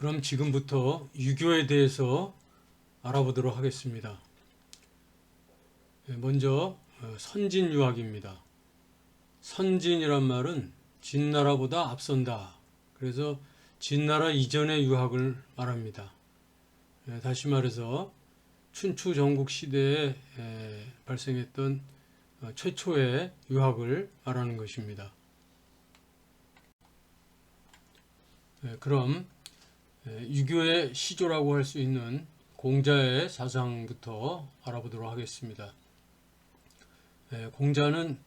그럼 지금부터 유교에 대해서 알아보도록 하겠습니다. 먼저 선진유학입니다. 선진이란 말은 진나라보다 앞선다. 그래서 진나라 이전의 유학을 말합니다. 다시 말해서 춘추 전국 시대에 발생했던 최초의 유학을 말하는 것입니다. 그럼 유교의 시조라고 할 수 있는 공자의 사상부터 알아보도록 하겠습니다. 공자는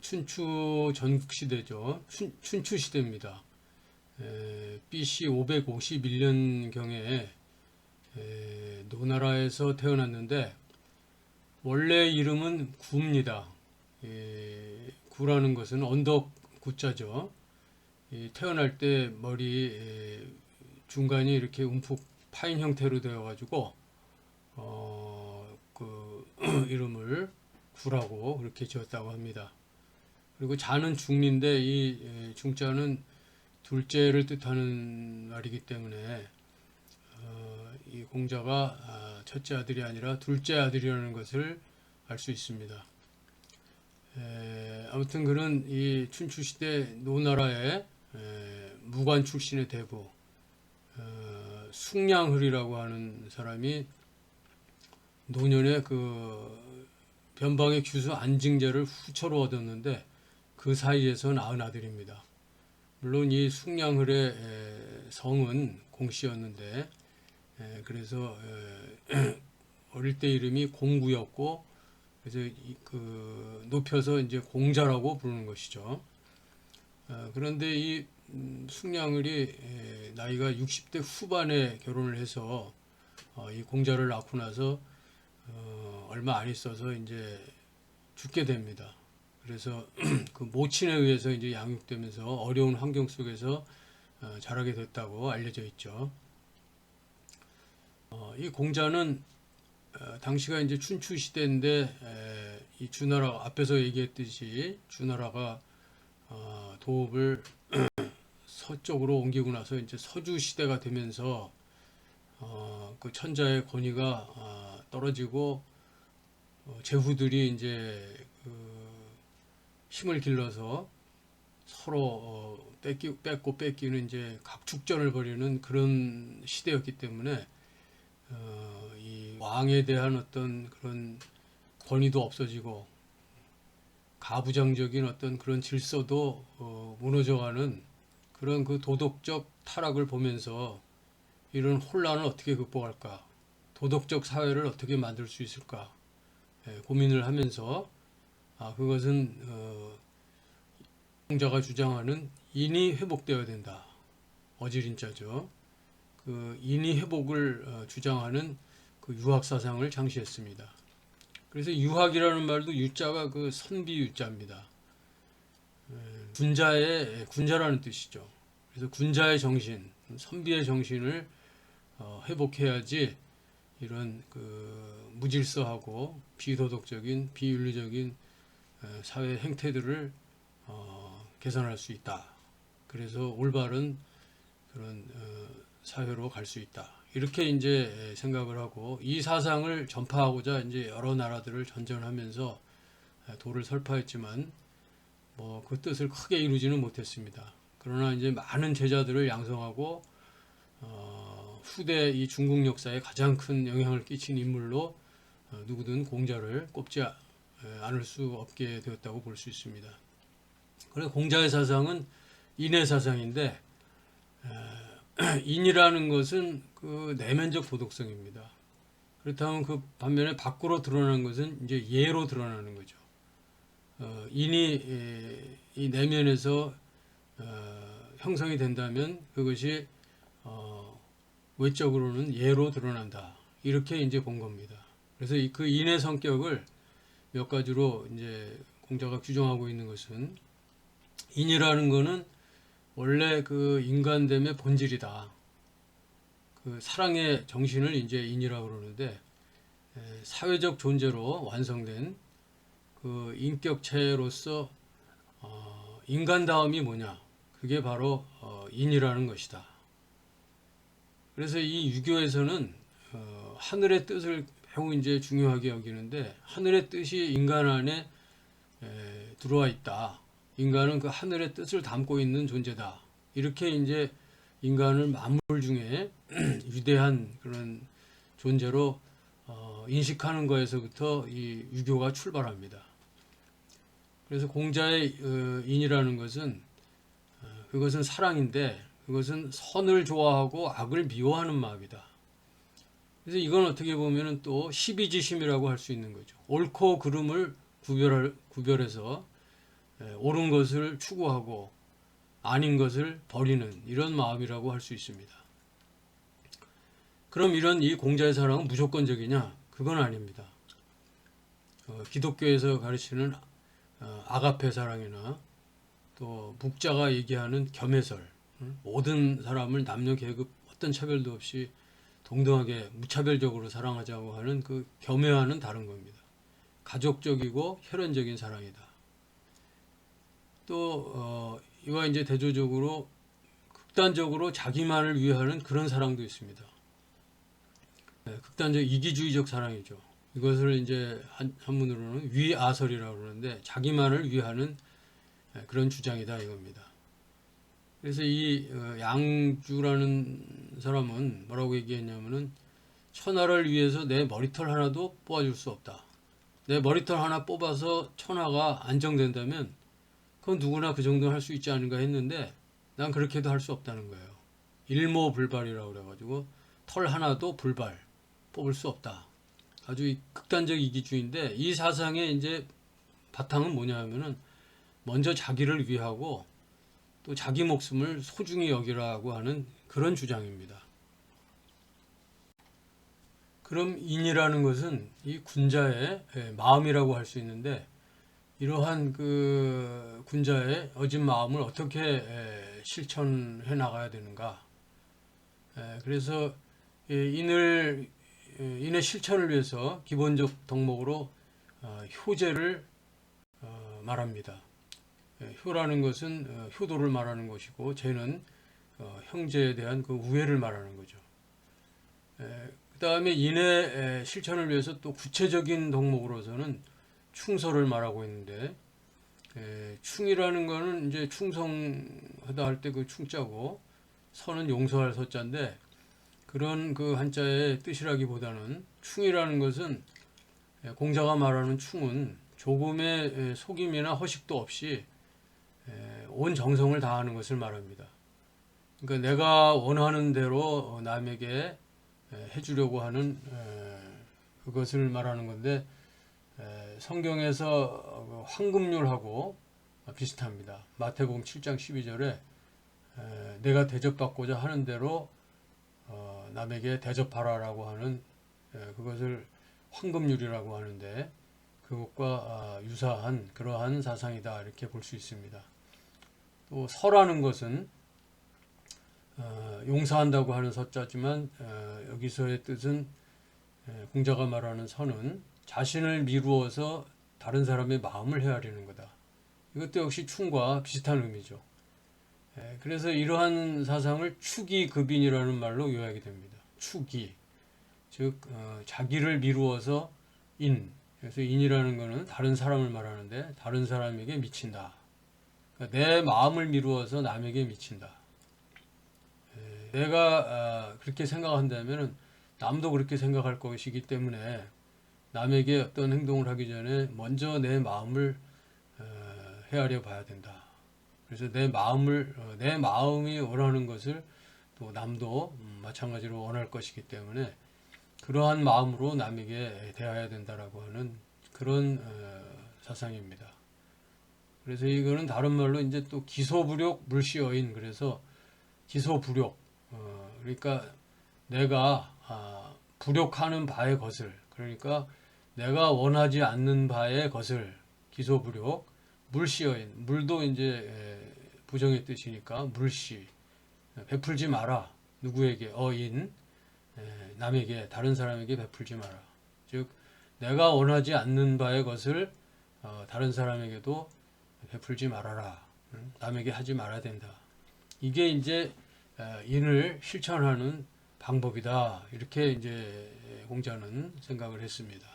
춘추 전국 시대죠. 춘추 시대입니다. BC 551년경에 노나라에서 태어났는데 원래 이름은 구입니다. 구라는 것은 언덕 구자죠. 태어날 때 머리 중간이 이렇게 움푹 파인 형태로 되어 가지고 그 이름을 구라고 그렇게 지었다고 합니다. 그리고 자는 중인데 이 중자는 둘째를 뜻하는 말이기 때문에 이 공자가 첫째 아들이 아니라 둘째 아들이라는 것을 알 수 있습니다. 아무튼 그는 이 춘추시대 노나라의 무관 출신의 대부 숭량흐리라고 하는 사람이 노년에 그 변방의 규수 안징제를 후처로 얻었는데 그 사이에서 낳은 아들입니다. 물론 이 숭량흐의 성은 공씨였는데 그래서 어릴 때 이름이 공구였고 그래서 그 높여서 이제 공자라고 부르는 것이죠. 그런데 이 숭량을이 나이가 60대 후반에 결혼을 해서 이 공자를 낳고 나서 얼마 안 있어서 이제 죽게 됩니다. 그래서 그 모친에 의해서 이제 양육되면서 어려운 환경 속에서 자라게 됐다고 알려져 있죠. 이 공자는 당시가 이제 춘추 시대인데 이 주나라 앞에서 얘기했듯이 주나라가 도읍을 서쪽으로 옮기고 나서 이제 서주 시대가 되면서 그 천자의 권위가 떨어지고 제후들이 이제 그 힘을 길러서 서로 뺏고 뺏기는 이제 각축전을 벌이는 그런 시대였기 때문에 이 왕에 대한 어떤 그런 권위도 없어지고 가부장적인 어떤 그런 질서도 무너져가는 그런 그 도덕적 타락을 보면서 이런 혼란을 어떻게 극복할까, 도덕적 사회를 어떻게 만들 수 있을까 고민을 하면서 그것은 공자가 주장하는 인이 회복되어야 된다. 어지린자죠. 그 인이 회복을 주장하는 그 유학 사상을 창시했습니다. 그래서 유학이라는 말도 유자가 그 선비 유자입니다. 군자라는 뜻이죠. 그래서 군자의 정신, 선비의 정신을 회복해야지 이런 그 무질서하고 비도덕적인 비윤리적인 사회 행태들을 개선할 수 있다. 그래서 올바른 그런 사회로 갈 수 있다. 이렇게 이제 생각을 하고 이 사상을 전파하고자 이제 여러 나라들을 전전하면서 도를 설파했지만 뭐 그 뜻을 크게 이루지는 못했습니다. 그러나 이제 많은 제자들을 양성하고 후대 이 중국 역사에 가장 큰 영향을 끼친 인물로 누구든 공자를 꼽지 않을 수 없게 되었다고 볼 수 있습니다. 그래서 공자의 사상은 인의 사상인데 인이라는 것은 그 내면적 도덕성입니다. 그렇다면 그 반면에 밖으로 드러나는 것은 이제 예로 드러나는 거죠. 인이 이 내면에서 형성이 된다면 그것이 외적으로는 예로 드러난다. 이렇게 이제 본 겁니다. 그래서 그 인의 성격을 몇 가지로 이제 공자가 규정하고 있는 것은 인이라는 것은 원래 그 인간됨의 본질이다. 그 사랑의 정신을 이제 인이라고 그러는데 사회적 존재로 완성된 그 인격체로서 인간다움이 뭐냐? 그게 바로 인이라는 것이다. 그래서 이 유교에서는 하늘의 뜻을 매우 이제 중요하게 여기는데, 하늘의 뜻이 인간 안에 들어와 있다. 인간은 그 하늘의 뜻을 담고 있는 존재다. 이렇게 이제 인간을 만물 중에 위대한 그런 존재로 인식하는 거에서부터 이 유교가 출발합니다. 그래서 공자의 인이라는 것은 그것은 사랑인데, 그것은 선을 좋아하고 악을 미워하는 마음이다. 그래서 이건 어떻게 보면은 또 십이지심이라고 할 수 있는 거죠. 옳고 그름을 구별해서 옳은 것을 추구하고 아닌 것을 버리는 이런 마음이라고 할 수 있습니다. 그럼 이런 이 공자의 사랑은 무조건적이냐? 그건 아닙니다. 기독교에서 가르치는 아가페 사랑이나 또 묵자가 얘기하는 겸해설, 모든 사람을 남녀 계급 어떤 차별도 없이 동등하게 무차별적으로 사랑하자고 하는 그 겸해와는 다른 겁니다. 가족적이고 혈연적인 사랑이다. 또 이와 이제 대조적으로 극단적으로 자기만을 위하는 그런 사랑도 있습니다. 극단적 이기주의적 사랑이죠. 이것을 이제 한문으로는 위아설이라고 그러는데, 자기만을 위하는 그런 주장이다 이겁니다. 그래서 이 양주라는 사람은 뭐라고 얘기했냐면은, 천하를 위해서 내 머리털 하나도 뽑아줄 수 없다. 내 머리털 하나 뽑아서 천하가 안정된다면 그건 누구나 그 정도는 할 수 있지 않은가 했는데, 난 그렇게도 할 수 없다는 거예요. 일모불발이라고 그래가지고 털 하나도 불발 뽑을 수 없다. 아주 극단적 이기주의인데, 이 사상의 이제 바탕은 뭐냐 하면은, 먼저 자기를 위하고 또 자기 목숨을 소중히 여기라고 하는 그런 주장입니다. 그럼 인이라는 것은 이 군자의 마음이라고 할 수 있는데, 이러한 그 군자의 어진 마음을 어떻게 실천해 나가야 되는가? 그래서 인의 실천을 위해서 기본적 덕목으로 효제를 말합니다. 효라는 것은 효도를 말하는 것이고, 제는 형제에 대한 그 우애를 말하는 거죠. 그 다음에 인의 실천을 위해서 또 구체적인 덕목으로서는 충서를 말하고 있는데, 충이라는 거는 이제 충성하다 할 때 그 충자고, 서는 용서할 서자인데, 그런 그 한자의 뜻이라기보다는 충이라는 것은, 공자가 말하는 충은 조금의 속임이나 허식도 없이 온 정성을 다하는 것을 말합니다. 그러니까 내가 원하는 대로 남에게 해주려고 하는 그것을 말하는 건데, 성경에서 황금률하고 비슷합니다. 마태복음 7장 12절에 내가 대접받고자 하는 대로 남에게 대접하라라고 하는, 그것을 황금률이라고 하는데, 그것과 유사한 그러한 사상이다 이렇게 볼 수 있습니다. 또 서라는 것은 용서한다고 하는 서자지만, 여기서의 뜻은, 공자가 말하는 서는 자신을 미루어서 다른 사람의 마음을 헤아리는 거다. 이것도 역시 충과 비슷한 의미죠. 그래서 이러한 사상을 추기급인이라는 말로 요약이 됩니다. 추기, 즉 자기를 미루어서 인. 그래서 인이라는 것은 다른 사람을 말하는데, 다른 사람에게 미친다. 그러니까 내 마음을 미루어서 남에게 미친다. 내가 그렇게 생각한다면 남도 그렇게 생각할 것이기 때문에, 남에게 어떤 행동을 하기 전에 먼저 내 마음을 헤아려 봐야 된다. 그래서 내 마음이 원하는 것을 또 남도 마찬가지로 원할 것이기 때문에, 그러한 마음으로 남에게 대해야 된다라고 하는 그런 사상입니다. 그래서 이거는 다른 말로 이제 또 기소불욕 물시어인, 그래서 기소불욕, 그러니까 내가 불욕하는 바의 것을, 그러니까 내가 원하지 않는 바의 것을, 기소불욕, 물시어인, 물도 이제 부정의 뜻이니까 물시, 베풀지 마라. 누구에게? 어인, 남에게, 다른 사람에게 베풀지 마라. 즉 내가 원하지 않는 바의 것을 다른 사람에게도 베풀지 말아라. 남에게 하지 말아야 된다. 이게 이제 인을 실천하는 방법이다. 이렇게 이제 공자는 생각을 했습니다.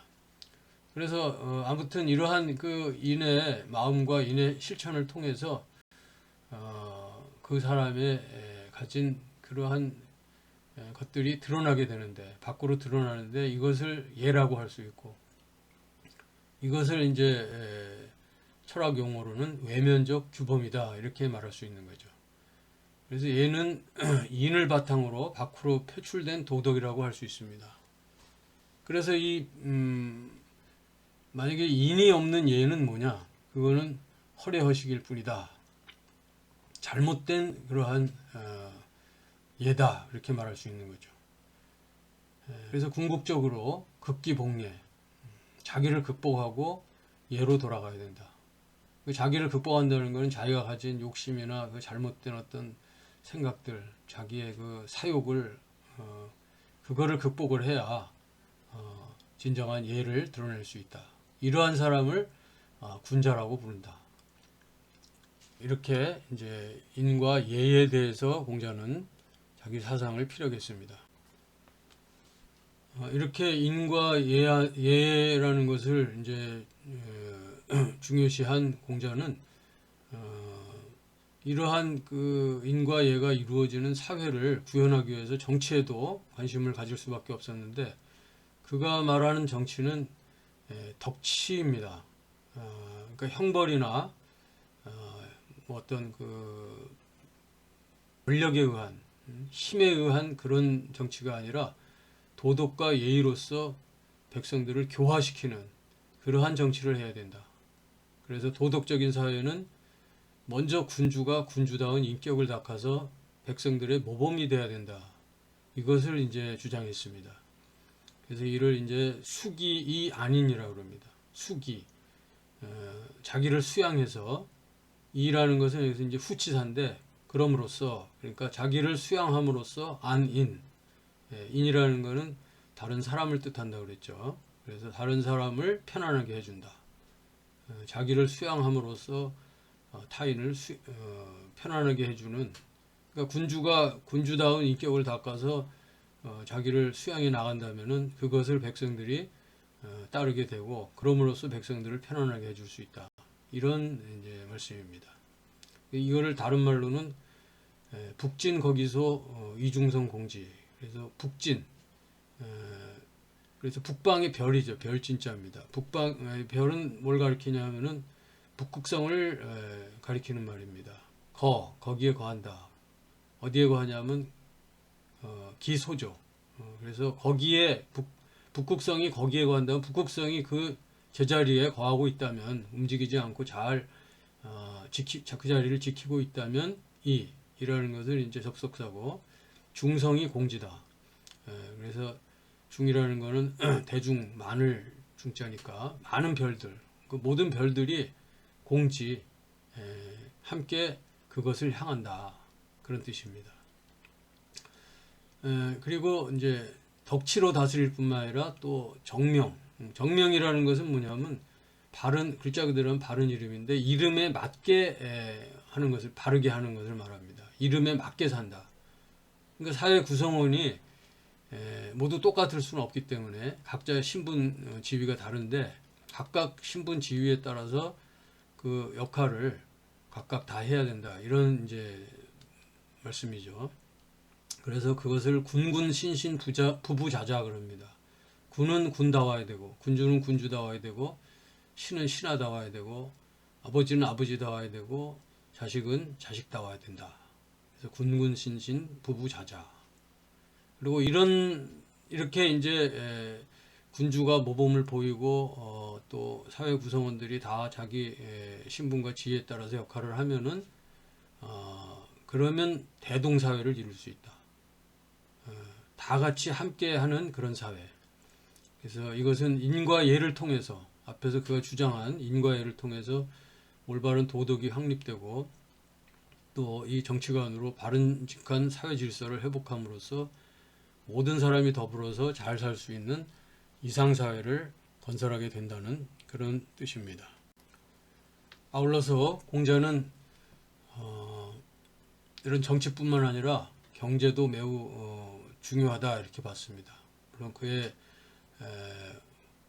그래서 아무튼 이러한 그 인의 마음과 인의 실천을 통해서 그 사람의 가진 그러한 것들이 드러나게 되는데, 밖으로 드러나는데, 이것을 예라고 할 수 있고, 이것을 이제 철학 용어로는 외면적 규범이다, 이렇게 말할 수 있는 거죠. 그래서 예는 인을 바탕으로 밖으로 표출된 도덕이라고 할 수 있습니다. 그래서 만약에 인이 없는 예는 뭐냐? 그거는 허례허식일 뿐이다. 잘못된 그러한 예다, 이렇게 말할 수 있는 거죠. 그래서 궁극적으로 극기복례, 자기를 극복하고 예로 돌아가야 된다. 자기를 극복한다는 것은 자기가 가진 욕심이나 그 잘못된 어떤 생각들, 자기의 그 사욕을 그거를 극복을 해야 진정한 예를 드러낼 수 있다. 이러한 사람을 군자라고 부른다. 이렇게 이제 인과 예에 대해서 공자는 자기 사상을 피력했습니다. 이렇게 인과 예라는 것을 이제 중요시한 공자는 이러한 그 인과 예가 이루어지는 사회를 구현하기 위해서 정치에도 관심을 가질 수밖에 없었는데, 그가 말하는 정치는 덕치입니다. 그러니까 형벌이나 뭐 어떤 그 권력에 의한 힘에 의한 그런 정치가 아니라 도덕과 예의로서 백성들을 교화시키는 그러한 정치를 해야 된다. 그래서 도덕적인 사회는 먼저 군주가 군주다운 인격을 닦아서 백성들의 모범이 돼야 된다. 이것을 이제 주장했습니다. 그래서 이를 이제 수기이 아닌이라고 합니다. 수기, 자기를 수양해서, 이라는 것은 여기서 이제 후치사인데, 그럼으로써, 그러니까 자기를 수양함으로써 안인, 인이라는 것은 다른 사람을 뜻한다고 그랬죠. 그래서 다른 사람을 편안하게 해준다. 자기를 수양함으로써 타인을 편안하게 해주는, 그러니까 군주가 군주다운 인격을 닦아서 자기를 수양해 나간다면은 그것을 백성들이 따르게 되고, 그럼으로써 백성들을 편안하게 해줄 수 있다. 이런 이제 말씀입니다. 이거를 다른 말로는 북진 거기서 이중성 공지. 그래서 북진, 그래서 북방의 별이죠. 별진자입니다. 북방 별은 뭘 가리키냐면은 북극성을 가리키는 말입니다. 거기에 거한다. 어디에 거하냐면 기소죠. 그래서 거기에 북극성이 거기에 거한다면, 북극성이 그 제자리에 거하고 있다면, 움직이지 않고 잘 그 자리를 지키고 있다면 이라는 것을 이제 접속사고, 중성이 공지다. 그래서 중이라는 것은 대중, 많을 중자니까 많은 별들, 그 모든 별들이 공지, 함께 그것을 향한다. 그런 뜻입니다. 그리고 이제 덕치로 다스릴 뿐만 아니라 또 정명이라는 것은 뭐냐면 글자 그대로는 바른 이름인데, 이름에 맞게 하는 것을, 바르게 하는 것을 말합니다. 이름에 맞게 산다. 그러니까 사회 구성원이 모두 똑같을 수는 없기 때문에 각자의 신분 지위가 다른데, 각각 신분 지위에 따라서 그 역할을 각각 다 해야 된다. 이런 이제 말씀이죠. 그래서 그것을 군군 신신 부부자자 그럽니다. 군은 군다워야 되고, 군주는 군주다워야 되고, 신은 신하다워야 되고, 아버지는 아버지다워야 되고, 자식은 자식다워야 된다. 그래서 군군 신신 부부자자. 그리고 이렇게 이제 군주가 모범을 보이고 또 사회 구성원들이 다 자기 신분과 지위에 따라서 역할을 하면은 그러면 대동사회를 이룰 수 있다. 다 같이 함께하는 그런 사회. 그래서 이것은 인과 예를 통해서, 앞에서 그가 주장한 인과 예를 통해서 올바른 도덕이 확립되고, 또 이 정치관으로 바른직한 사회 질서를 회복함으로써 모든 사람이 더불어서 잘 살 수 있는 이상사회를 건설하게 된다는 그런 뜻입니다. 아울러서 공자는 이런 정치뿐만 아니라 경제도 매우 중요하다 이렇게 봤습니다. 물론 그의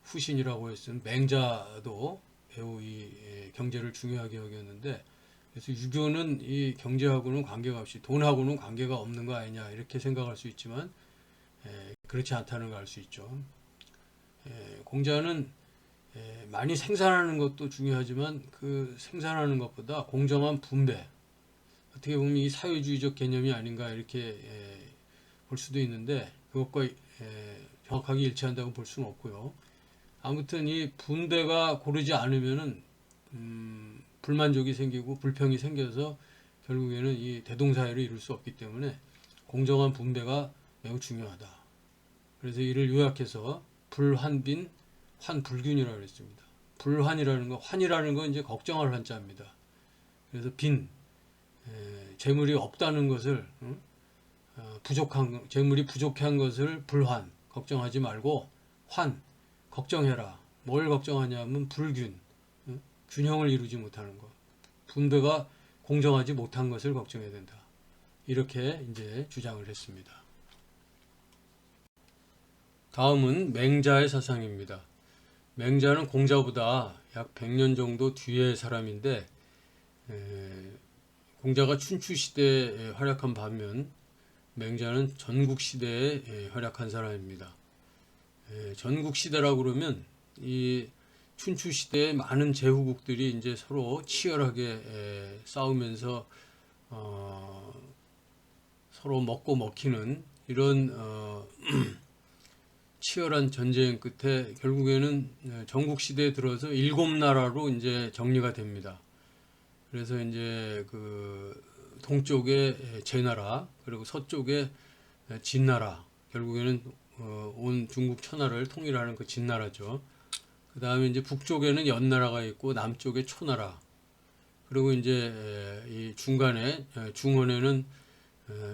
후신이라고 했던 맹자도 매우 이 경제를 중요하게 여겼는데, 그래서 유교는 이 경제하고는 관계가 없이 돈하고는 관계가 없는 거 아니냐 이렇게 생각할 수 있지만 그렇지 않다는 걸 알 수 있죠. 공자는 많이 생산하는 것도 중요하지만 그 생산하는 것보다 공정한 분배, 어떻게 보면 이 사회주의적 개념이 아닌가 이렇게 볼 수도 있는데, 그것과 정확하게 일치한다고 볼 수는 없고요. 아무튼 이 분배가 고르지 않으면은 불만족이 생기고 불평이 생겨서 결국에는 이 대동사회를 이룰 수 없기 때문에 공정한 분배가 매우 중요하다. 그래서 이를 요약해서 불환빈 환불균이라고 했습니다. 불환이라는 거, 환이라는 건 이제 걱정할 환자입니다. 그래서 빈, 재물이 없다는 것을, 재물이 부족한 것을 불환, 걱정하지 말고, 환, 걱정해라. 뭘 걱정하냐면 불균, 균형을 이루지 못하는 것, 분배가 공정하지 못한 것을 걱정해야 된다. 이렇게 이제 주장을 했습니다. 다음은 맹자의 사상입니다. 맹자는 공자보다 약 100년 정도 뒤의 사람인데, 공자가 춘추시대에 활약한 반면 맹자는 전국시대에 활약한 사람입니다. 전국시대라고 그러면 이 춘추시대의 많은 제후국들이 이제 서로 치열하게 싸우면서 서로 먹고 먹히는 이런 치열한 전쟁 끝에 결국에는 전국시대에 들어서 7나라로 이제 정리가 됩니다. 그래서 이제 그 동쪽에 제나라, 그리고 서쪽에 진나라, 결국에는 온 중국 천하를 통일하는 그 진나라죠. 그 다음에 이제 북쪽에는 연나라가 있고 남쪽에 초나라, 그리고 이제 이 중간에 중원에는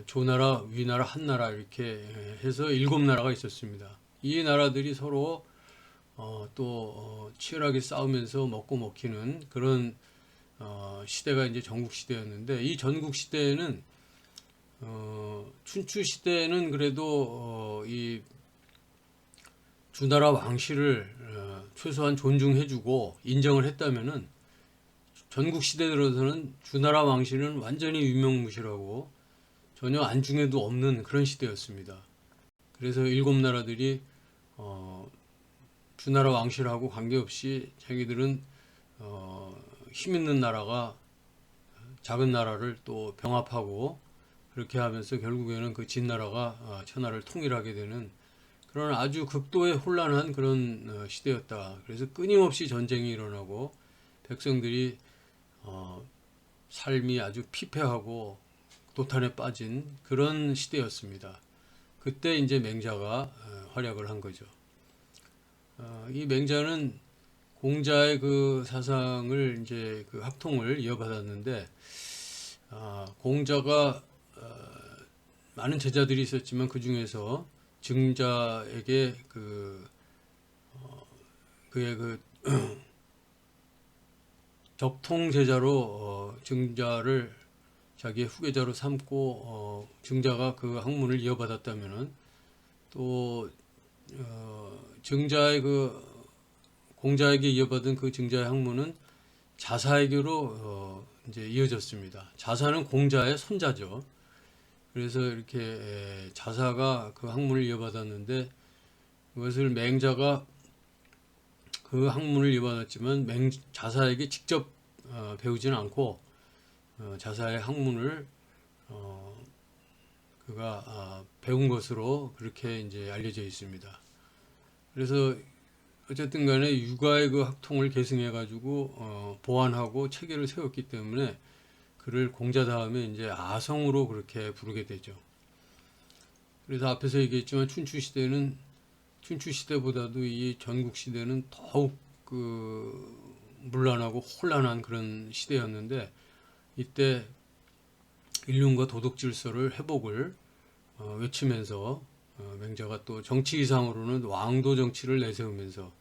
조나라, 위나라, 한나라 이렇게 해서 7나라가 있었습니다. 이 나라들이 서로 또 치열하게 싸우면서 먹고 먹히는 그런 시대가 이제 전국 시대였는데, 이 전국 시대에는 춘추 시대는 그래도 이 주나라 왕실을 최소한 존중해주고 인정을 했다면은, 전국 시대 들어서는 주나라 왕실은 완전히 유명무실하고 전혀 안중에도 없는 그런 시대였습니다. 그래서 7나라들이 주나라 왕실하고 관계없이 자기들은 힘 있는 나라가 작은 나라를 또 병합하고 그렇게 하면서 결국에는 그 진나라가 천하를 통일하게 되는 그런 아주 극도의 혼란한 그런 시대였다. 그래서 끊임없이 전쟁이 일어나고 백성들이 삶이 아주 피폐하고 도탄에 빠진 그런 시대였습니다. 그때 이제 맹자가 활약을 한 거죠. 이 맹자는 공자의 그 사상을 이제 그 학통을 이어받았는데, 공자가 많은 제자들이 있었지만 그 중에서 증자에게 그의 그 적통 제자로 증자를 자기의 후계자로 삼고 증자가 그 학문을 이어받았다면은, 또 증자의 그 공자에게 이어받은 그 증자의 학문은 자사에게로 이제 이어졌습니다. 자사는 공자의 손자죠. 그래서 이렇게 자사가 그 학문을 이어받았는데, 그것을 맹자가 그 학문을 이어받았지만 자사에게 직접 배우지는 않고 자사의 학문을 그가 배운 것으로 그렇게 이제 알려져 있습니다. 그래서 어쨌든 간에 육아의 그 학통을 계승해 가지고 보완하고 체계를 세웠기 때문에 그를 공자 다음에 이제 아성으로 그렇게 부르게 되죠. 그래서 앞에서 얘기했지만 춘추 시대보다도 이 전국 시대는 더욱 그 문란하고 혼란한 그런 시대였는데, 이때 인륜과 도덕 질서를 회복을 외치면서 맹자가 또 정치 이상으로는 왕도 정치를 내세우면서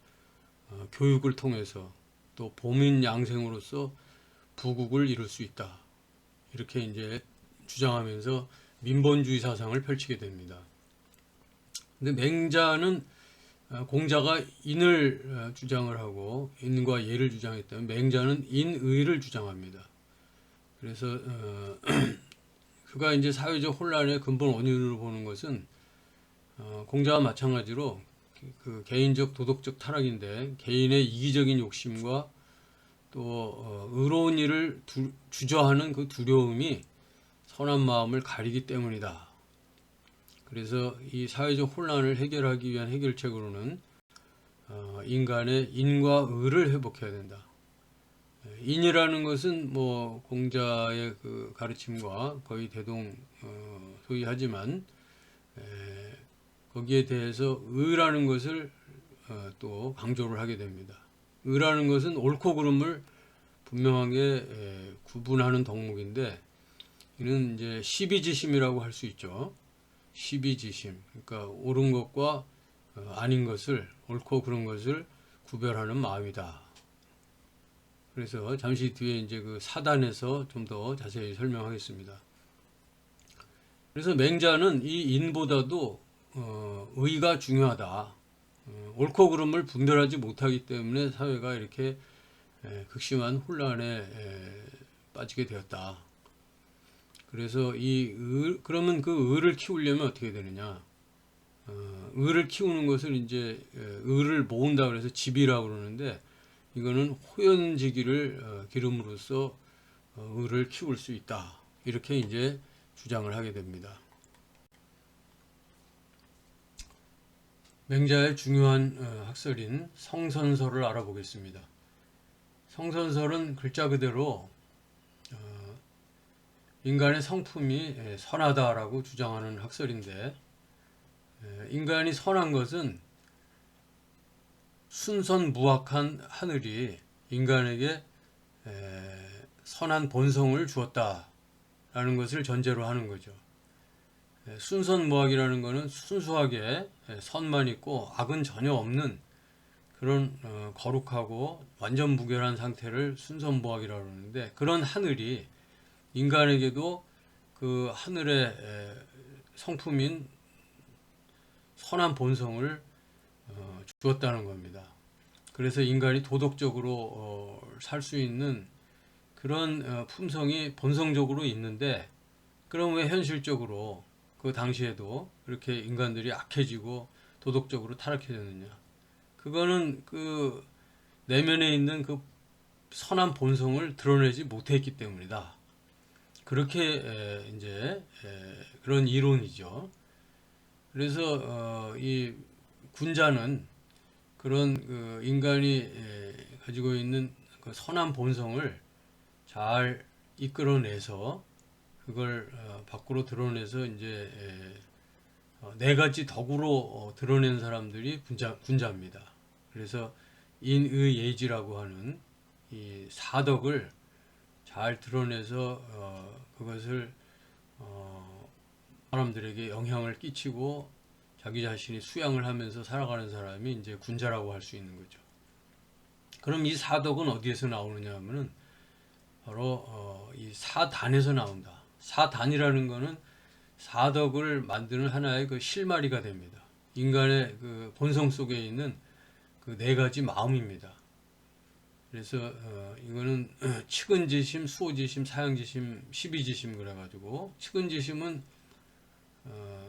교육을 통해서 또 보민 양생으로서 부국을 이룰 수 있다, 이렇게 이제 주장하면서 민본주의 사상을 펼치게 됩니다. 근데 맹자는 공자가 인을 주장을 하고 인과 예를 주장했다면 맹자는 인의를 주장합니다. 그래서 그가 이제 사회적 혼란의 근본 원인으로 보는 것은 공자와 마찬가지로 그 개인적 도덕적 타락인데 개인의 이기적인 욕심과 또 의로운 일을 주저하는 그 두려움이 선한 마음을 가리기 때문이다. 그래서 이 사회적 혼란을 해결하기 위한 해결책으로는 인간의 인과 의를 회복해야 된다. 인이라는 것은 뭐 공자의 그 가르침과 거의 대동소이하지만 거기에 대해서 의라는 것을 또 강조를 하게 됩니다. 의라는 것은 옳고 그름을 분명하게 구분하는 덕목인데 이는 이제 시비지심이라고 할 수 있죠. 시비지심, 그러니까 옳은 것과 아닌 것을, 옳고 그런 것을 구별하는 마음이다. 그래서 잠시 뒤에 이제 그 사단에서 좀 더 자세히 설명하겠습니다. 그래서 맹자는 이 인보다도 의가 중요하다. 옳고 그름을 분별하지 못하기 때문에 사회가 이렇게 극심한 혼란에 빠지게 되었다. 그래서 그러면 그 의를 키우려면 어떻게 되느냐? 의를 키우는 것을 이제 의를 모은다 그래서 집이라고 그러는데 이거는 호연지기를 기름으로써 의를 키울 수 있다. 이렇게 이제 주장을 하게 됩니다. 맹자의 중요한 학설인 성선설을 알아보겠습니다. 성선설은 글자 그대로 인간의 성품이 선하다라고 주장하는 학설인데 인간이 선한 것은 순선무악한 하늘이 인간에게 선한 본성을 주었다라는 것을 전제로 하는 거죠. 순선무악이라는 것은 순수하게 선만 있고 악은 전혀 없는 그런 거룩하고 완전 무결한 상태를 순선무악이라고 하는데 그런 하늘이 인간에게도 그 하늘의 성품인 선한 본성을 주었다는 겁니다. 그래서 인간이 도덕적으로 살 수 있는 그런 품성이 본성적으로 있는데 그럼 왜 현실적으로 그 당시에도 그렇게 인간들이 악해지고 도덕적으로 타락해졌느냐? 그거는 그 내면에 있는 그 선한 본성을 드러내지 못했기 때문이다. 그렇게 이제 그런 이론이죠. 그래서 이 군자는 그런 그 인간이 가지고 있는 그 선한 본성을 잘 이끌어내서 그걸 밖으로 드러내서 이제 네 가지 덕으로 드러낸 사람들이 군자입니다. 그래서 인의예지라고 하는 이 사덕을 잘 드러내서 그것을 사람들에게 영향을 끼치고 자기 자신이 수양을 하면서 살아가는 사람이 이제 군자라고 할 수 있는 거죠. 그럼 이 사덕은 어디에서 나오느냐 하면은 바로 이 사단에서 나온다. 사단이라는 것은 사덕을 만드는 하나의 그 실마리가 됩니다. 인간의 그 본성 속에 있는 그 네 가지 마음입니다. 그래서 이거는 측은지심, 수호지심, 사양지심, 시비지심 그래가지고 측은지심은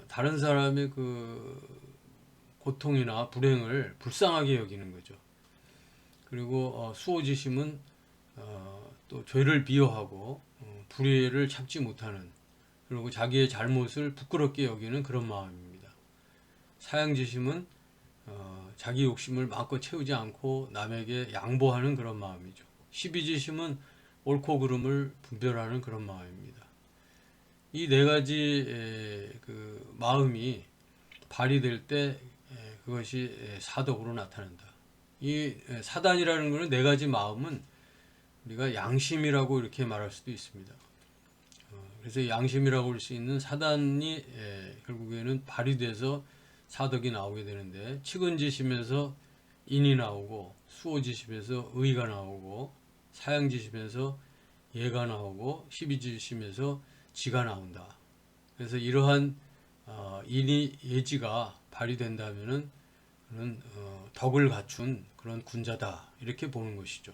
다른 사람의 그 고통이나 불행을 불쌍하게 여기는 거죠. 그리고 수호지심은 또 죄를 미워하고 불의를 참지 못하는 그리고 자기의 잘못을 부끄럽게 여기는 그런 마음입니다. 사양지심은 자기 욕심을 마음껏 채우지 않고 남에게 양보하는 그런 마음이죠. 시비지심은 옳고 그름을 분별하는 그런 마음입니다. 이 네 가지 그 마음이 발휘될 때 그것이 사덕으로 나타난다. 이 사단이라는 것은 네 가지 마음은 우리가 양심이라고 이렇게 말할 수도 있습니다. 그래서 양심이라고 할 수 있는 사단이 결국에는 발휘돼서 사덕이 나오게 되는데 측은지심에서 인이 나오고 수호지심에서 의가 나오고 사양지심에서 예가 나오고 시비지심에서 지가 나온다. 그래서 이러한 인이 예지가 발휘된다면은 그런 덕을 갖춘 그런 군자다 이렇게 보는 것이죠.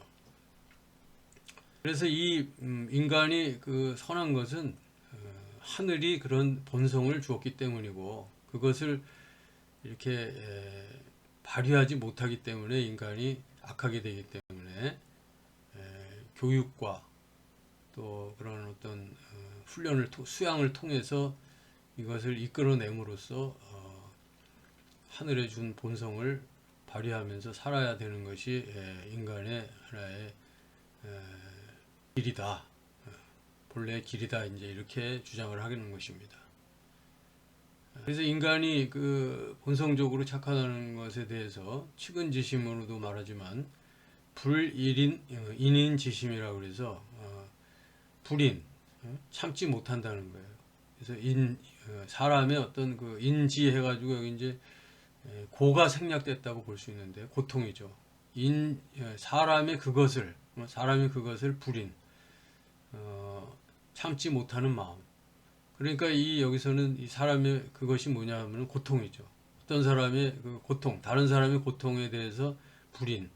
그래서 이 인간이 그 선한 것은 하늘이 그런 본성을 주었기 때문이고 그것을 이렇게 발휘하지 못하기 때문에 인간이 악하게 되기 때문에 교육과 또 그런 어떤 훈련을 수양을 통해서 이것을 이끌어냄으로써 하늘에 준 본성을 발휘하면서 살아야 되는 것이 인간의 하나의 길이다. 본래의 길이다. 이제 이렇게 주장을 하는 것입니다. 그래서 인간이 그 본성적으로 착하다는 것에 대해서 측은지심으로도 말하지만 인인지심이라고 그래서 불인 참지 못한다는 거예요. 그래서 사람의 어떤 그 인지해가지고 여기 이제 고가 생략됐다고 볼 수 있는데 고통이죠. 사람이 그것을 불인 참지 못하는 마음. 그러니까 여기서는 이 사람의 그것이 뭐냐 하면 고통이죠. 어떤 사람의 그 고통, 다른 사람의 고통에 대해서 불인.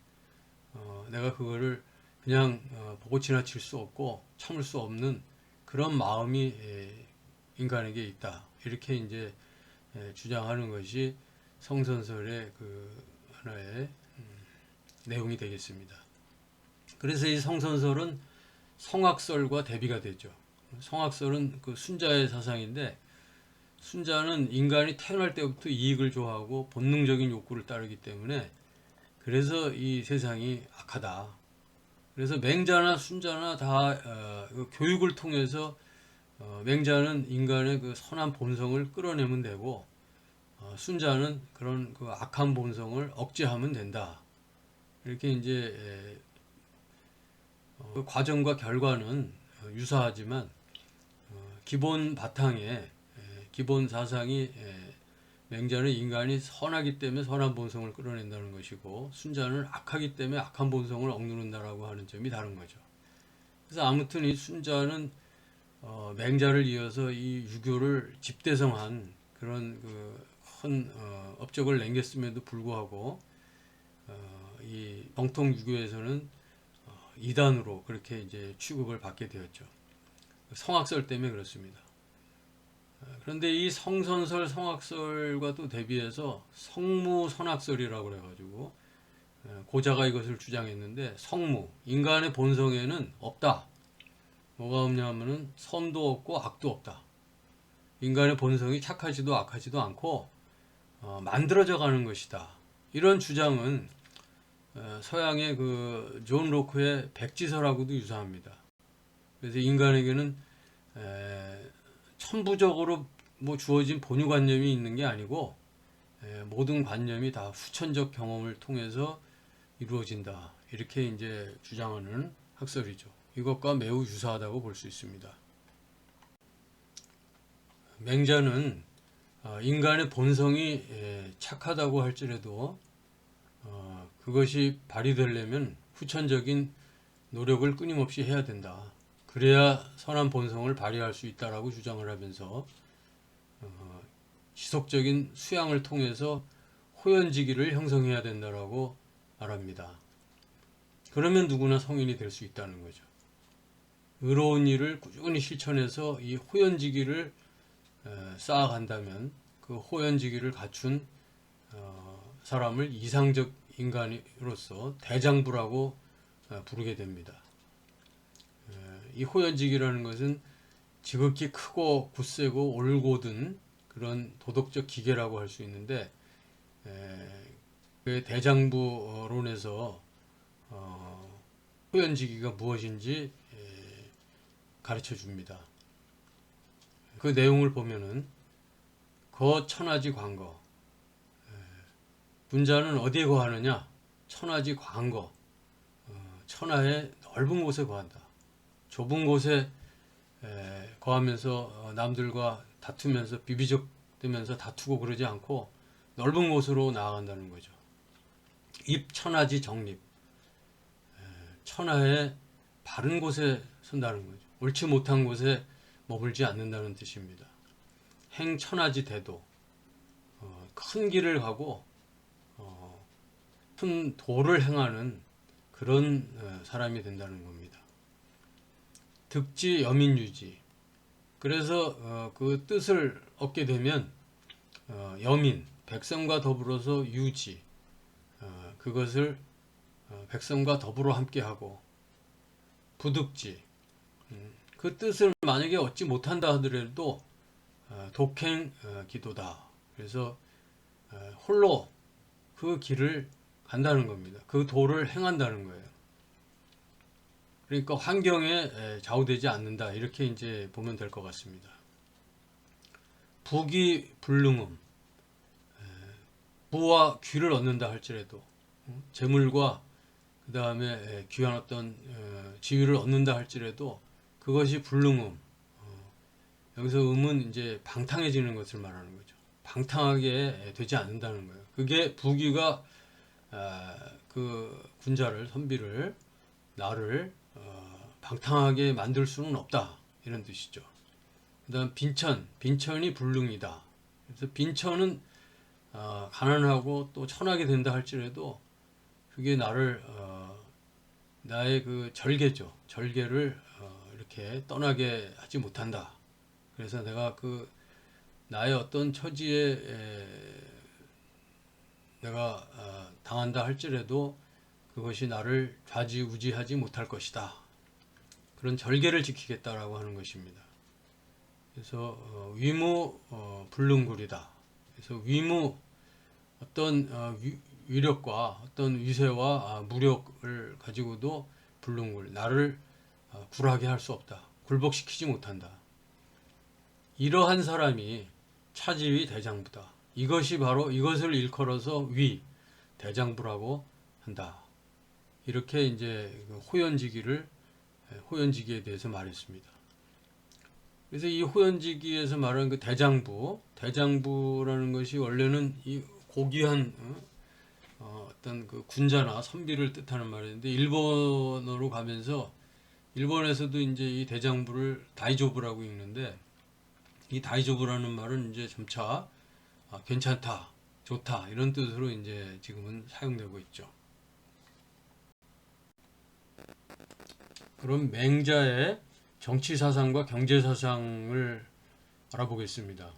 내가 그거를 그냥 보고 지나칠 수 없고 참을 수 없는 그런 마음이 인간에게 있다. 이렇게 이제 주장하는 것이 성선설의 그 하나의 내용이 되겠습니다. 그래서 이 성선설은 성악설과 대비가 되죠. 성악설은 그 순자의 사상인데 순자는 인간이 태어날 때부터 이익을 좋아하고 본능적인 욕구를 따르기 때문에 그래서 이 세상이 악하다. 그래서 맹자나 순자나 다 그 교육을 통해서 맹자는 인간의 그 선한 본성을 끌어내면 되고 순자는 그런 그 악한 본성을 억제하면 된다. 이렇게 이제 그 과정과 결과는 유사하지만 기본 바탕에 기본 사상이 맹자는 인간이 선하기 때문에 선한 본성을 끌어낸다는 것이고 순자는 악하기 때문에 악한 본성을 억누른다라고 하는 점이 다른 거죠. 그래서 아무튼 이 순자는 맹자를 이어서 이 유교를 집대성한 그런 큰 업적을 남겼음에도 불구하고 이 정통 유교에서는 이단으로 그렇게 이제 취급을 받게 되었죠. 성악설 때문에 그렇습니다. 그런데 이 성선설, 성악설과 또 대비해서 성무선악설이라고 그래가지고 고자가 이것을 주장했는데 성무, 인간의 본성에는 없다. 뭐가 없냐면은 선도 없고 악도 없다. 인간의 본성이 착하지도 악하지도 않고 만들어져 가는 것이다. 이런 주장은 서양의 그 존 로크의 백지설하고도 유사합니다. 그래서 인간에게는 천부적으로 뭐 주어진 본유관념이 있는 게 아니고 모든 관념이 다 후천적 경험을 통해서 이루어진다. 이렇게 이제 주장하는 학설이죠. 이것과 매우 유사하다고 볼 수 있습니다. 맹자는 인간의 본성이 착하다고 할지라도 그것이 발휘되려면 후천적인 노력을 끊임없이 해야 된다. 그래야 선한 본성을 발휘할 수 있다라고 주장을 하면서 지속적인 수양을 통해서 호연지기를 형성해야 된다라고 말합니다. 그러면 누구나 성인이 될 수 있다는 거죠. 의로운 일을 꾸준히 실천해서 이 호연지기를 쌓아간다면 그 호연지기를 갖춘 사람을 이상적 인간으로서 대장부라고 부르게 됩니다. 이 호연지기라는 것은 지극히 크고 굳세고 올곧은 그런 도덕적 기계라고 할 수 있는데 그 대장부론에서 호연지기가 무엇인지 가르쳐 줍니다. 그 내용을 보면은 거천하지 광거 군자는 어디에 거하느냐? 천하지 광거 천하의 넓은 곳에 거한다. 좁은 곳에 거하면서 남들과 다투면서 비비적대면서 다투고 그러지 않고 넓은 곳으로 나아간다는 거죠. 입천하지 정립 천하의 바른 곳에 선다는 거죠. 옳지 못한 곳에 머물지 않는다는 뜻입니다. 행천하지 대도 큰 길을 가고 큰 도를 행하는 그런 사람이 된다는 겁니다. 득지 여민유지. 그래서 그 뜻을 얻게 되면 여민, 백성과 더불어서 유지, 그것을 백성과 더불어 함께하고, 부득지, 그 뜻을 만약에 얻지 못한다 하더라도 독행 기도다. 그래서 홀로 그 길을 간다는 겁니다. 그 도를 행한다는 거예요. 그러니까 환경에 좌우되지 않는다. 이렇게 이제 보면 될 것 같습니다. 부귀 불능음, 부와 귀를 얻는다 할지라도, 재물과 그 다음에 귀한 어떤 지위를 얻는다 할지라도 그것이 불능음. 여기서 음은 이제 방탕해지는 것을 말하는 거죠. 방탕하게 되지 않는다는 거예요. 그게 부귀가 그 군자를, 선비를, 나를 방탕하게 만들 수는 없다. 이런 뜻이죠. 그 다음 빈천이 불능이다. 그래서 빈천은 가난하고 또 천하게 된다 할지라도 그게 나의 그 절개죠. 절개를 이렇게 떠나게 하지 못한다. 그래서 내가 그 나의 어떤 처지에 내가 당한다 할지라도 그것이 나를 좌지우지하지 못할 것이다. 그런 절개를 지키겠다라고 하는 것입니다. 그래서 위무 불능굴이다. 그래서 위무 어떤 위력과 어떤 위세와 무력을 가지고도 불능굴, 나를 굴하게 할 수 없다. 굴복시키지 못한다. 이러한 사람이 차지위 대장부다. 이것이 바로 이것을 일컬어서 위, 대장부라고 한다. 이렇게 이제 호연지기에 대해서 말했습니다. 그래서 이 호연지기에서 말하는 그 대장부라는 것이 원래는 이 고귀한 어떤 그 군자나 선비를 뜻하는 말인데 일본어로 가면서 일본에서도 이제 이 대장부를 다이조부라고 읽는데 이 다이조부라는 말은 이제 점차 괜찮다, 좋다 이런 뜻으로 이제 지금은 사용되고 있죠. 그럼 맹자의 정치 사상과 경제 사상을 알아보겠습니다.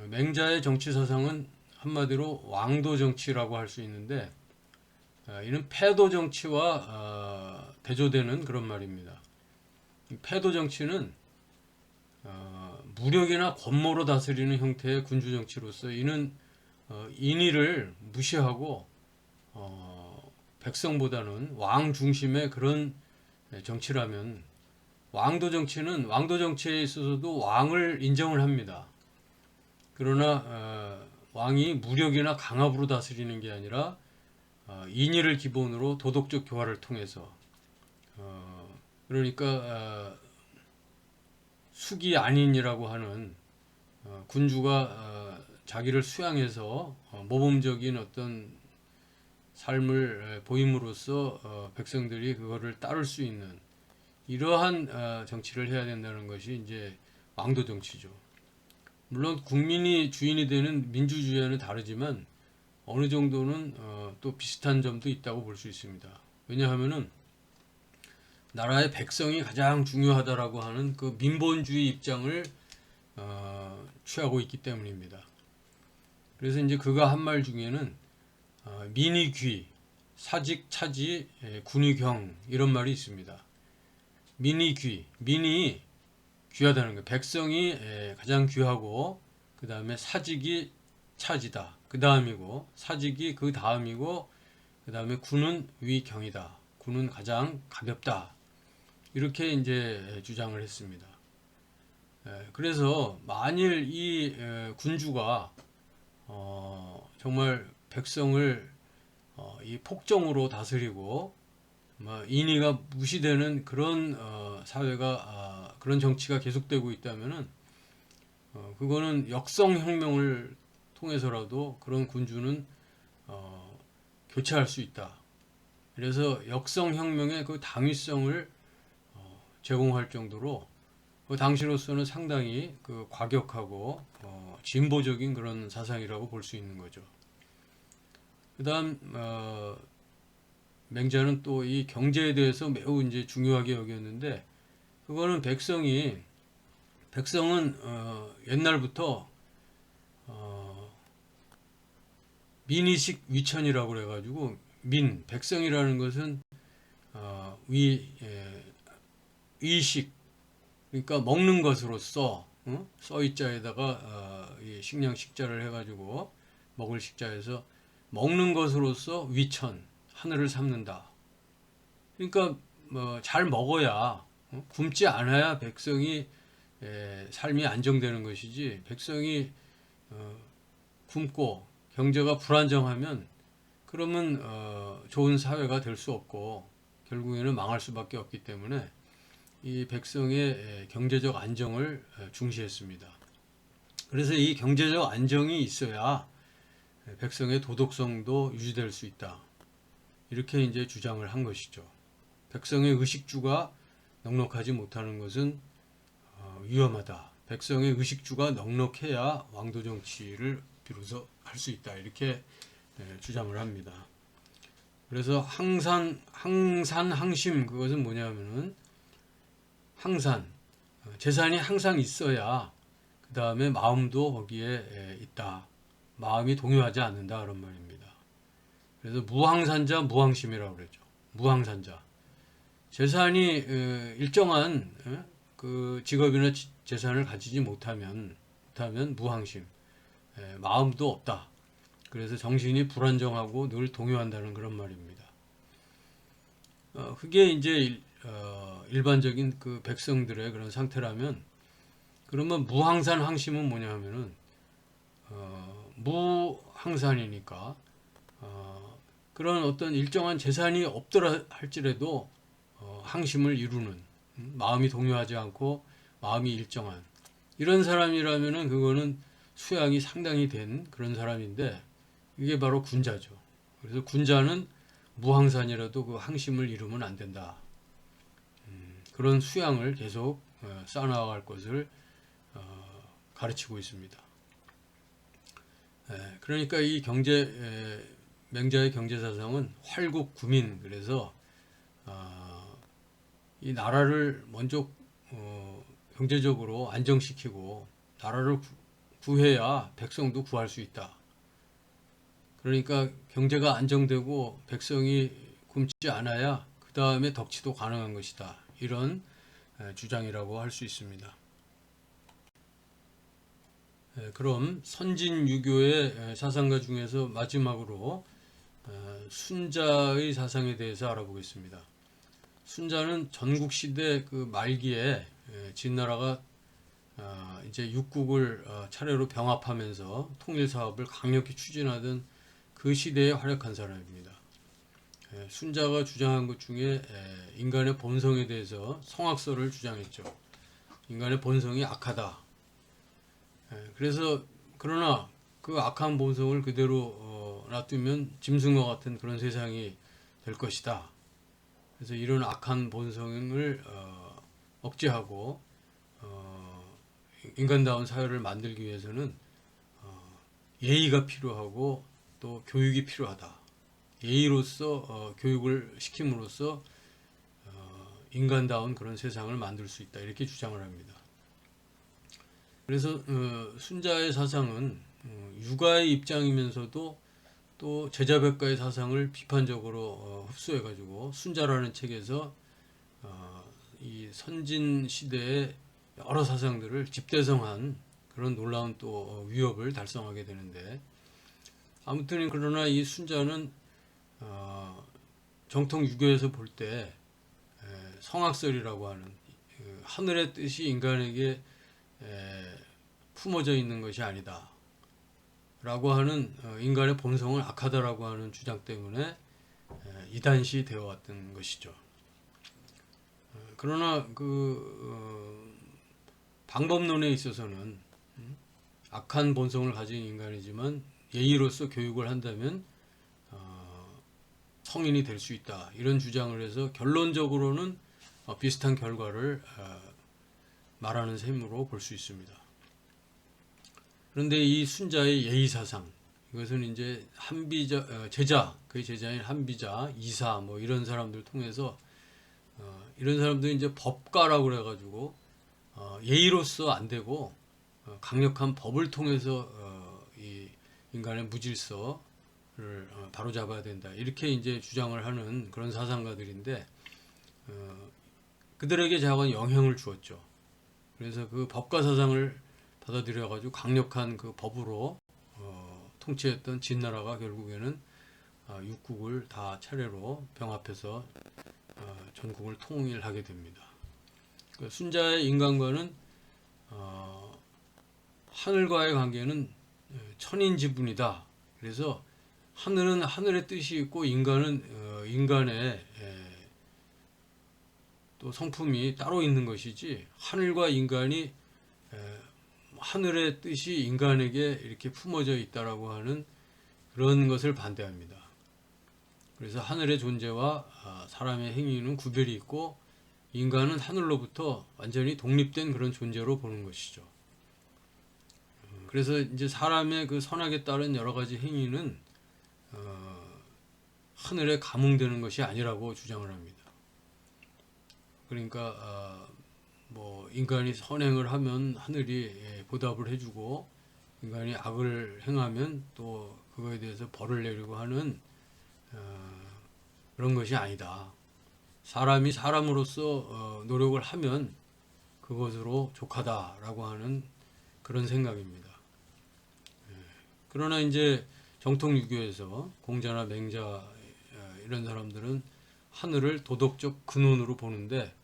맹자의 정치 사상은 한마디로 왕도 정치라고 할 수 있는데 이는 패도 정치와 대조되는 그런 말입니다. 패도 정치는 무력이나 권모로 다스리는 형태의 군주 정치로서 이는 인의를 무시하고 백성보다는 왕 중심의 그런 정치라면 왕도 정치에 있어서도 왕을 인정을 합니다. 그러나 왕이 무력이나 강압으로 다스리는 게 아니라 인의를 기본으로 도덕적 교화를 통해서 그러니까 숙이 아닌이라고 하는 군주가 자기를 수양해서 모범적인 어떤 삶을 보임으로써 백성들이 그거를 따를 수 있는 이러한 정치를 해야 된다는 것이 이제 왕도 정치죠. 물론 국민이 주인이 되는 민주주의와는 다르지만 어느 정도는 또 비슷한 점도 있다고 볼 수 있습니다. 왜냐하면은 나라의 백성이 가장 중요하다라고 하는 그 민본주의 입장을 취하고 있기 때문입니다. 그래서 이제 그가 한 말 중에는 민이 귀, 사직 차지, 군이 경 이런 말이 있습니다. 민이 귀, 민이 귀하다는 거예요. 백성이 가장 귀하고 그 다음에 사직이 차지다. 그 다음이고 사직이 그 다음이고 그 다음에 군은 위경이다. 군은 가장 가볍다. 이렇게 이제 주장을 했습니다. 그래서 만일 이 군주가 정말 백성을 이 폭정으로 다스리고 인의가 무시되는 그런 사회가 그런 정치가 계속되고 있다면은 그거는 역성혁명을 통해서라도 그런 군주는 교체할 수 있다. 그래서 역성혁명의 그 당위성을 제공할 정도로 당시로서는 상당히 그 과격하고 진보적인 그런 사상이라고 볼 수 있는 거죠. 그다음 맹자는 또 이 경제에 대해서 매우 이제 중요하게 여겼는데, 그거는 백성은 옛날부터 민의식 위천이라고 그래가지고, 백성이라는 것은 위식, 그러니까 먹는 것으로서, 써이자에다가 이 식량 식자를 해가지고 먹을 식자에서 먹는 것으로서 위천, 하늘을 삼는다. 그러니까 잘 먹어야, 굶지 않아야 백성이 삶이 안정되는 것이지, 백성이 굶고 경제가 불안정하면 그러면 좋은 사회가 될 수 없고 결국에는 망할 수밖에 없기 때문에 이 백성의 경제적 안정을 중시했습니다. 그래서 이 경제적 안정이 있어야 백성의 도덕성도 유지될 수 있다. 이렇게 이제 주장을 한 것이죠. 백성의 의식주가 넉넉하지 못하는 것은 위험하다. 백성의 의식주가 넉넉해야 왕도 정치를 비로소 할 수 있다. 이렇게 주장을 합니다. 그래서 항산, 그것은 뭐냐면은 재산이 항상 있어야 그 다음에 마음도 거기에 있다. 마음이 동요하지 않는다. 그런 말입니다. 그래서 무항산자, 무항심이라고 그러죠. 무항산자. 재산이 일정한 그 직업이나 재산을 가지지 못하면 무항심, 마음도 없다. 그래서 정신이 불안정하고 늘 동요한다는 그런 말입니다. 그게 이제 일반적인 그 백성들의 그런 상태라면, 그러면 무항산 항심은 뭐냐 하면은 무항산이니까 그런 어떤 일정한 재산이 없더라 할지라도 항심을 이루는, 마음이 동요하지 않고 마음이 일정한 이런 사람이라면은 그거는 수양이 상당히 된 그런 사람인데, 이게 바로 군자죠. 그래서 군자는 무항산이라도 그 항심을 이루면 안 된다. 그런 수양을 계속 쌓아나갈 것을 가르치고 있습니다. 그러니까 이 맹자의 경제사상은 활국구민, 그래서 이 나라를 먼저 경제적으로 안정시키고 나라를 구해야 백성도 구할 수 있다. 그러니까 경제가 안정되고 백성이 굶지 않아야 그 다음에 덕치도 가능한 것이다. 이런 주장이라고 할 수 있습니다. 그럼 선진유교의 사상가 중에서 마지막으로 순자의 사상에 대해서 알아보겠습니다. 순자는 전국시대 그 말기에 진나라가 이제 육국을 차례로 병합하면서 통일사업을 강력히 추진하던 그 시대에 활약한 사람입니다. 순자가 주장한 것 중에 인간의 본성에 대해서 성악설을 주장했죠. 인간의 본성이 악하다. 그래서 그러나 그 악한 본성을 그대로 놔두면 짐승과 같은 그런 세상이 될 것이다. 그래서 이런 악한 본성을 억제하고 인간다운 사회를 만들기 위해서는 예의가 필요하고 또 교육이 필요하다. 예의로서 교육을 시킴으로써 인간다운 그런 세상을 만들 수 있다. 이렇게 주장을 합니다. 그래서 순자의 사상은 유가의 입장이면서도 또 제자백가의 사상을 비판적으로 흡수해가지고 순자라는 책에서 이 선진 시대의 여러 사상들을 집대성한 그런 놀라운 또 위협을 달성하게 되는데, 아무튼 그러나 이 순자는 정통 유교에서 볼 때 성악설이라고 하는 하늘의 뜻이 인간에게 품어져 있는 것이 아니다 라고 하는 인간의 본성을 악하다라고 하는 주장 때문에 이단시 되어 왔던 것이죠. 그러나 그 방법론에 있어서는 악한 본성을 가진 인간이지만 예의로서 교육을 한다면 성인이 될 수 있다. 이런 주장을 해서 결론적으로는 비슷한 결과를 말하는 셈으로 볼 수 있습니다. 그런데 이 순자의 예의사상, 이것은 이제 제자, 그의 제자인 한비자, 이사 뭐 이런 사람들 통해서 이런 사람들이 이제 법가라고 그래가지고 예의로서 안 되고 강력한 법을 통해서 이 인간의 무질서를 바로잡아야 된다, 이렇게 이제 주장을 하는 그런 사상가들인데 그들에게 자관 영향을 주었죠. 그래서 그 법가 사상을 받아들여가지고 강력한 그 법으로 통치했던 진나라가 결국에는 육국을 다 차례로 병합해서 전국을 통일하게 됩니다. 그 순자의 인간과는 하늘과의 관계는 천인지분이다. 그래서 하늘은 하늘의 뜻이 있고 인간은 인간의 또 성품이 따로 있는 것이지, 하늘과 인간이 하늘의 뜻이 인간에게 이렇게 품어져 있다라고 하는 그런 것을 반대합니다. 그래서 하늘의 존재와 사람의 행위는 구별이 있고 인간은 하늘로부터 완전히 독립된 그런 존재로 보는 것이죠. 그래서 이제 사람의 그 선악에 따른 여러 가지 행위는 하늘에 감응되는 것이 아니라고 주장을 합니다. 그러니까 뭐 인간이 선행을 하면 하늘이 보답을 해주고 인간이 악을 행하면 또 그거에 대해서 벌을 내리고 하는 그런 것이 아니다. 사람이 사람으로서 노력을 하면 그것으로 족하다라고 하는 그런 생각입니다. 그러나 이제 정통 유교에서 공자나 맹자 이런 사람들은 하늘을 도덕적 근원으로 보는데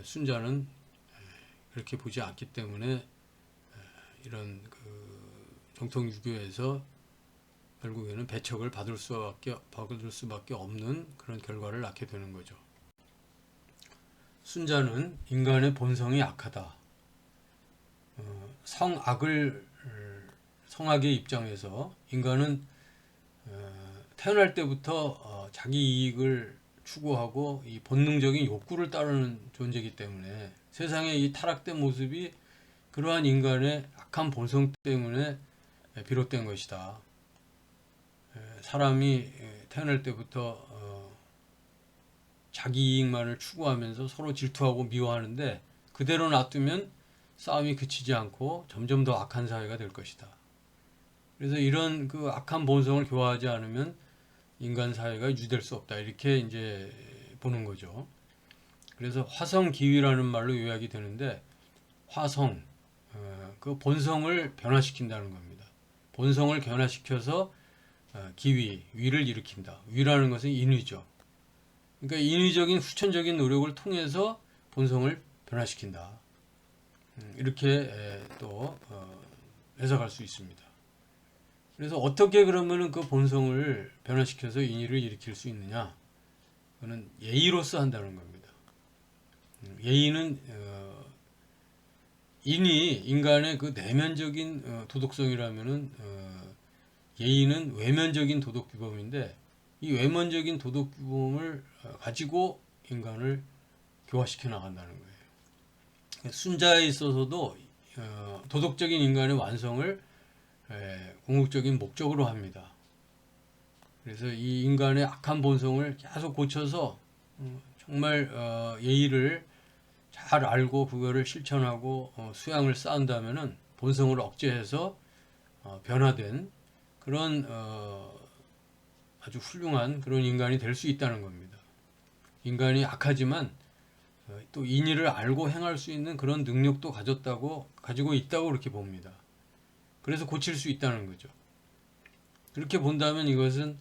순자는 그렇게 보지 않기 때문에 이런 그 정통 유교에서 결국에는 배척을 받을 수밖에 없는 그런 결과를 낳게 되는 거죠. 순자는 인간의 본성이 악하다. 성악의 입장에서 인간은 태어날 때부터 자기 이익을 추구하고 이 본능적인 욕구를 따르는 존재이기 때문에 세상의 이 타락된 모습이 그러한 인간의 악한 본성 때문에 비롯된 것이다. 사람이 태어날 때부터 자기 이익만을 추구하면서 서로 질투하고 미워하는데 그대로 놔두면 싸움이 그치지 않고 점점 더 악한 사회가 될 것이다. 그래서 이런 그 악한 본성을 교화하지 않으면 인간 사회가 유지될 수 없다, 이렇게 이제 보는 거죠. 그래서 화성기위라는 말로 요약이 되는데, 화성, 그 본성을 변화시킨다는 겁니다. 본성을 변화시켜서 위를 일으킨다. 위라는 것은 인위죠. 그러니까 인위적인 후천적인 노력을 통해서 본성을 변화시킨다. 이렇게 또 해석할 수 있습니다. 그래서 어떻게 그러면은 그 본성을 변화시켜서 인위를 일으킬 수 있느냐? 그거는 예의로서 한다는 겁니다. 예의는 인간의 그 내면적인 도덕성이라면은 예의는 외면적인 도덕 규범인데, 이 외면적인 도덕 규범을 가지고 인간을 교화시켜 나간다는 거예요. 순자에 있어서도 도덕적인 인간의 완성을 궁극적인 목적으로 합니다. 그래서 이 인간의 악한 본성을 계속 고쳐서 정말 예의를 잘 알고 그거를 실천하고 수양을 쌓은다면은 본성을 억제해서 변화된 그런 아주 훌륭한 그런 인간이 될 수 있다는 겁니다. 인간이 악하지만 또 인의를 알고 행할 수 있는 그런 능력도 가지고 있다고 그렇게 봅니다. 그래서 고칠 수 있다는 거죠. 그렇게 본다면 이것은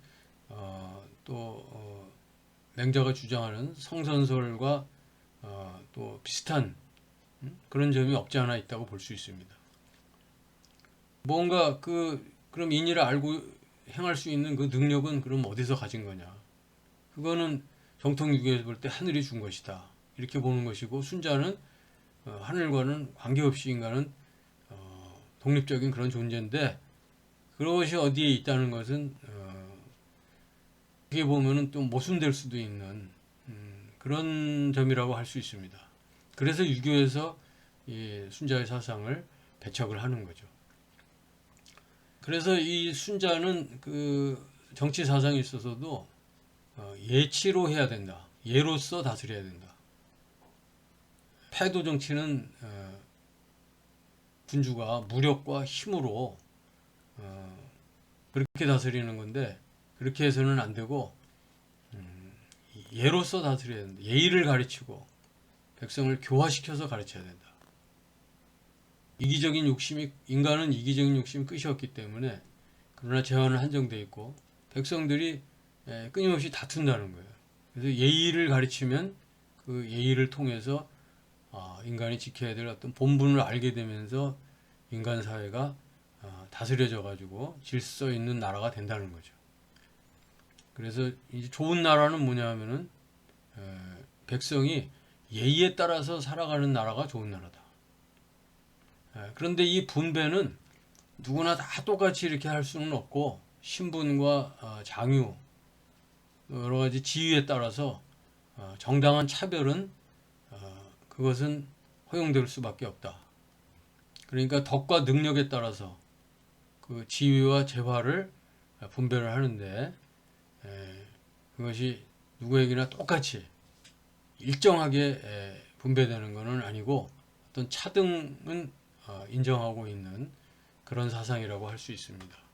맹자가 주장하는 성선설과 또 비슷한 그런 점이 없지 않아 있다고 볼 수 있습니다. 뭔가 그럼 인의를 알고 행할 수 있는 그 능력은 그럼 어디서 가진 거냐? 그거는 정통 유교에서 볼 때 하늘이 준 것이다, 이렇게 보는 것이고, 순자는 하늘과는 관계없이 인간은 독립적인 그런 존재인데, 그것이 어디에 있다는 것은 어떻게 보면은 또 모순될 수도 있는 그런 점이라고 할 수 있습니다. 그래서 유교에서 이 순자의 사상을 배척을 하는 거죠. 그래서 이 순자는 그 정치 사상에 있어서도 예치로 해야 된다. 예로서 다스려야 된다. 패도 정치는 군주가 무력과 힘으로 그렇게 다스리는 건데 그렇게 해서는 안 되고 예로서 다스려야 된다. 예의를 가르치고 백성을 교화시켜서 가르쳐야 된다. 인간은 이기적인 욕심이 끝이 없기 때문에 그러나 재화는 한정되어 있고 백성들이 끊임없이 다툰다는 거예요. 그래서 예의를 가르치면 그 예의를 통해서 인간이 지켜야 될 어떤 본분을 알게 되면서 인간 사회가 다스려져 가지고 질서 있는 나라가 된다는 거죠. 그래서 이제 좋은 나라는 뭐냐 하면은 백성이 예의에 따라서 살아가는 나라가 좋은 나라다. 그런데 이 분배는 누구나 다 똑같이 이렇게 할 수는 없고 신분과 장유 여러 가지 지위에 따라서 정당한 차별은 그것은 허용될 수밖에 없다. 그러니까 덕과 능력에 따라서 그 지위와 재화를 분배를 하는데 그것이 누구에게나 똑같이 일정하게 분배되는 것은 아니고 어떤 차등은 인정하고 있는 그런 사상이라고 할 수 있습니다.